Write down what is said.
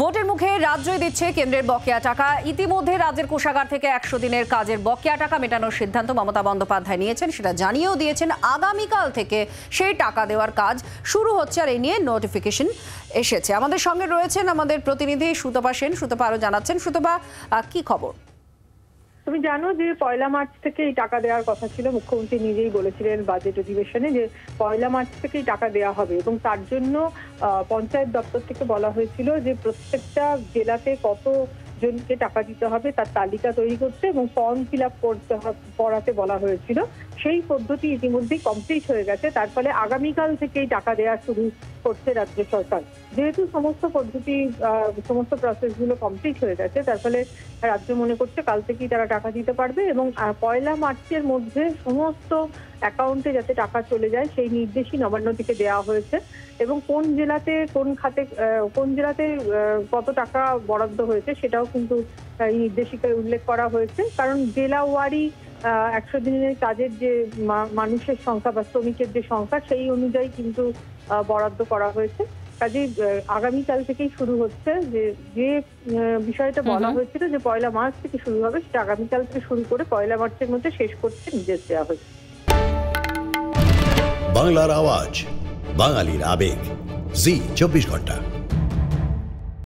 ভোটের মুখে রাজ্যই দিচ্ছে কেন্দ্রের বকেয়া টাকা। ইতিমধ্যে রাজ্যের কোষাগার থেকে 100 দিনের কাজের বকেয়া টাকা মেটানোর সিদ্ধান্ত মমতা বন্দ্যোপাধ্যায় নিয়েছেন, সেটা জানিয়েও দিয়েছেন আগামীকাল থেকে সেই টাকা দেওয়ার কাজ শুরু হচ্ছে। আর এই নিয়ে নোটিফিকেশন এসেছে। আমাদের সঙ্গে রয়েছেন আমাদের প্রতিনিধি সুতপা সেন। সুতপা আরো জানাচ্ছেন। সুতপা, কি খবর? তুমি জানো যে 1 মার্চ থেকে এই টাকা দেওয়ার কথা ছিল। মুখ্যমন্ত্রী নিজেই বলেছিলেন বাজেট অধিবেশনে যে 1 মার্চ থেকেই টাকা দেওয়া হবে, এবং তার জন্য পঞ্চায়েত দপ্তর থেকে বলা হয়েছিল যে প্রত্যেকটা জেলাতে কত জনকে টাকা দিতে হবে তার তালিকা তৈরি করতে এবং ফর্ম ফিল আপ করাতে বলা হয়েছিল। সেই পদ্ধতি ইতিমধ্যেই কমপ্লিট হয়ে গেছে। তার ফলে আগামীকাল থেকেই টাকা দেওয়া শুরু করছে রাজ্য সরকার। যেহেতু সমস্ত পদ্ধতি সমস্ত প্রসেসগুলো কমপ্লিট হয়ে গেছে, তার ফলে রাজ্য মনে করছে কাল থেকেই তারা টাকা দিতে পারবে, এবং 1 মার্চের মধ্যে সমস্ত অ্যাকাউন্টে যাতে টাকা চলে যায় সেই নির্দেশই নবান্ন থেকে দেওয়া হয়েছে। এবং কোন জেলাতে কোন খাতে কোন জেলাতে কত টাকা বরাদ্দ হয়েছে সেটাও কিন্তু এই নির্দেশিকায় উল্লেখ করা হয়েছে। কারণ জেলা ওয়ারি 100 দিনের কাজের যে মানুষের সংখ্যা বা শ্রমিকের যে সংখ্যা সেই অনুযায়ী কিন্তু বরাদ্দ করা হয়েছে। কাজে আগামীকাল থেকেই শুরু হচ্ছে। যে বিষয়টা বলা হয়েছিল যে 1 মার্চ থেকে শুরু হবে, সেটা আগামীকাল থেকে শুরু করে 1 মার্চের মধ্যে শেষ করতে নির্দেশ দেওয়া হয়েছে। বাংলার আওয়াজ, বাঙালির আবেগ, জি 24 ঘন্টা।